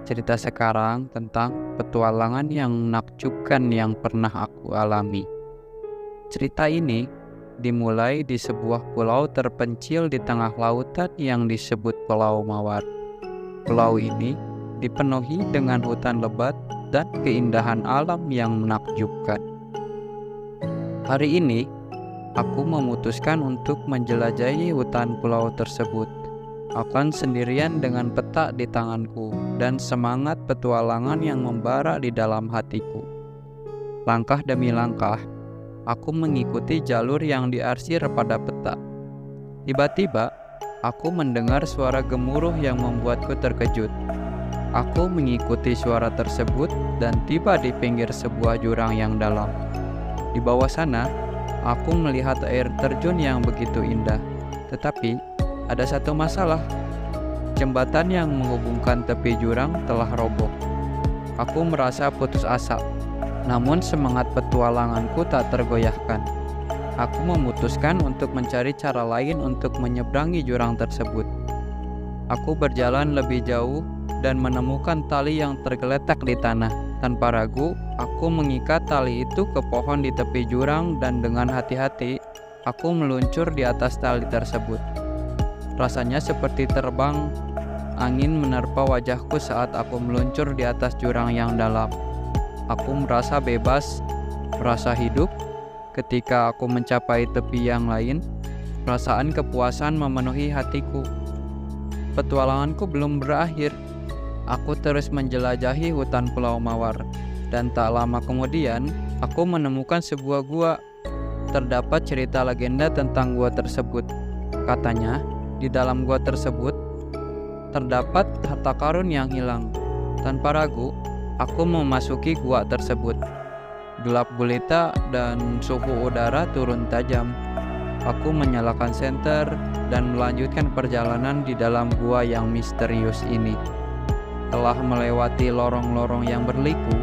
cerita sekarang tentang petualangan yang menakjubkan yang pernah aku alami. Cerita ini dimulai di sebuah pulau terpencil di tengah lautan yang disebut Pulau Mawar. Pulau ini dipenuhi dengan hutan lebat dan keindahan alam yang menakjubkan. Hari ini, aku memutuskan untuk menjelajahi hutan pulau tersebut. Akan sendirian dengan peta di tanganku dan semangat petualangan yang membara di dalam hatiku. Langkah demi langkah, aku mengikuti jalur yang diarsir pada peta. Tiba-tiba, aku mendengar suara gemuruh yang membuatku terkejut. Aku mengikuti suara tersebut dan tiba di pinggir sebuah jurang yang dalam. Di bawah sana, aku melihat air terjun yang begitu indah. Tetapi, ada satu masalah. Jembatan yang menghubungkan tepi jurang telah roboh. Aku merasa putus asa. Namun semangat petualanganku tak tergoyahkan. Aku memutuskan untuk mencari cara lain untuk menyeberangi jurang tersebut. Aku berjalan lebih jauh dan menemukan tali yang tergeletak di tanah. Tanpa ragu, aku mengikat tali itu ke pohon di tepi jurang dan dengan hati-hati, aku meluncur di atas tali tersebut. Rasanya seperti terbang, angin menerpa wajahku saat aku meluncur di atas jurang yang dalam. Aku merasa bebas, merasa hidup. Ketika aku mencapai tepi yang lain, perasaan kepuasan memenuhi hatiku. Petualanganku belum berakhir. Aku terus menjelajahi hutan Pulau Mawar, dan tak lama kemudian, aku menemukan sebuah gua. Terdapat cerita legenda tentang gua tersebut. Katanya, di dalam gua tersebut terdapat harta karun yang hilang. Tanpa ragu, aku memasuki gua tersebut. Gelap gulita dan suhu udara turun tajam. Aku menyalakan senter dan melanjutkan perjalanan di dalam gua yang misterius ini. Telah melewati lorong-lorong yang berliku,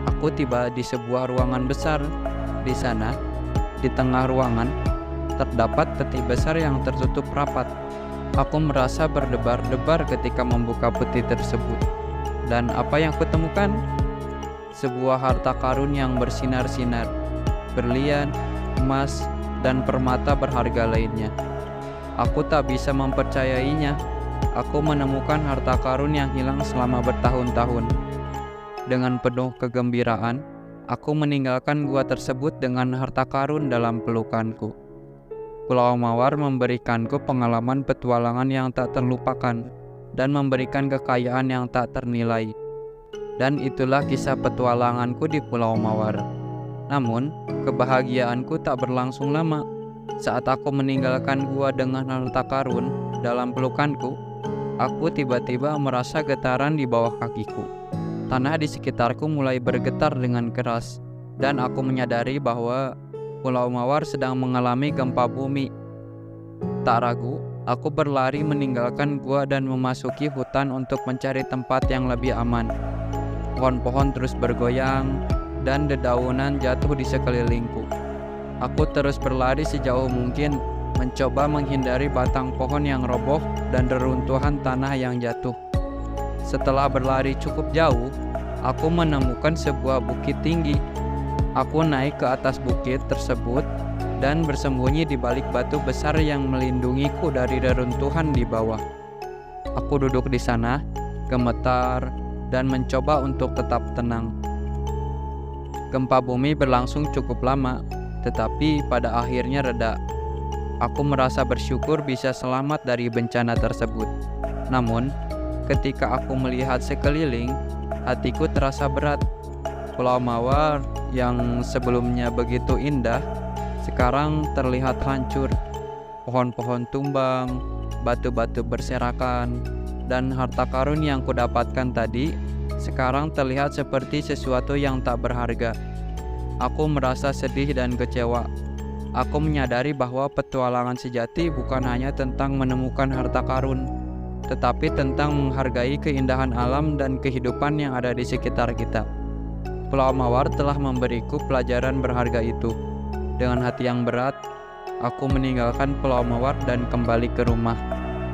aku tiba di sebuah ruangan besar. Di sana, di tengah ruangan, terdapat peti besar yang tertutup rapat. Aku merasa berdebar-debar ketika membuka peti tersebut. Dan apa yang kutemukan? Sebuah harta karun yang bersinar-sinar, berlian, emas, dan permata berharga lainnya. Aku tak bisa mempercayainya. Aku menemukan harta karun yang hilang selama bertahun-tahun. Dengan penuh kegembiraan, aku meninggalkan gua tersebut dengan harta karun dalam pelukanku. Pulau Mawar memberikanku pengalaman petualangan yang tak terlupakan dan memberikan kekayaan yang tak ternilai. Dan itulah kisah petualanganku di Pulau Mawar. Namun, kebahagiaanku tak berlangsung lama. Saat aku meninggalkan gua dengan harta karun dalam pelukanku, aku tiba-tiba merasa getaran di bawah kakiku. Tanah di sekitarku mulai bergetar dengan keras, dan aku menyadari bahwa Pulau Mawar sedang mengalami gempa bumi. Tak ragu, aku berlari meninggalkan gua dan memasuki hutan untuk mencari tempat yang lebih aman. Pohon-pohon terus bergoyang, dan dedaunan jatuh di sekelilingku. Aku terus berlari sejauh mungkin, mencoba menghindari batang pohon yang roboh dan reruntuhan tanah yang jatuh. Setelah berlari cukup jauh, aku menemukan sebuah bukit tinggi. Aku naik ke atas bukit tersebut dan bersembunyi di balik batu besar yang melindungiku dari reruntuhan di bawah. Aku duduk di sana, gemetar, dan mencoba untuk tetap tenang. Gempa bumi berlangsung cukup lama, tetapi pada akhirnya reda. Aku merasa bersyukur bisa selamat dari bencana tersebut. Namun, ketika aku melihat sekeliling, hatiku terasa berat. Pulau Mawar yang sebelumnya begitu indah, sekarang terlihat hancur. Pohon-pohon tumbang, batu-batu berserakan, dan harta karun yang kudapatkan tadi sekarang terlihat seperti sesuatu yang tak berharga. Aku merasa sedih dan kecewa. Aku menyadari bahwa petualangan sejati bukan hanya tentang menemukan harta karun, tetapi tentang menghargai keindahan alam dan kehidupan yang ada di sekitar kita. Pulau Mawar telah memberiku pelajaran berharga itu. Dengan hati yang berat, aku meninggalkan Pulau Mawar dan kembali ke rumah.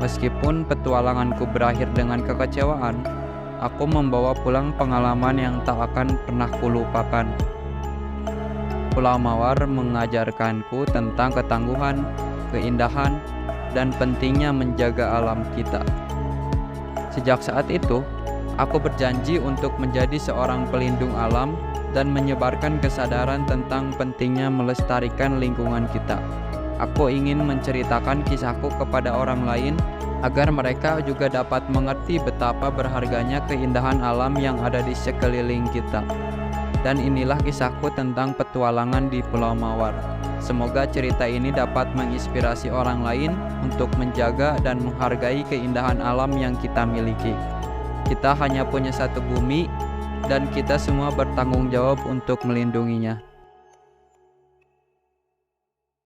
Meskipun petualanganku berakhir dengan kekecewaan, aku membawa pulang pengalaman yang tak akan pernah kulupakan. Pulau Mawar mengajarkanku tentang ketangguhan, keindahan, dan pentingnya menjaga alam kita. Sejak saat itu, aku berjanji untuk menjadi seorang pelindung alam dan menyebarkan kesadaran tentang pentingnya melestarikan lingkungan kita. Aku ingin menceritakan kisahku kepada orang lain agar mereka juga dapat mengerti betapa berharganya keindahan alam yang ada di sekeliling kita. Dan inilah kisahku tentang petualangan di Pulau Mawar. Semoga cerita ini dapat menginspirasi orang lain untuk menjaga dan menghargai keindahan alam yang kita miliki. Kita hanya punya satu bumi, dan kita semua bertanggung jawab untuk melindunginya.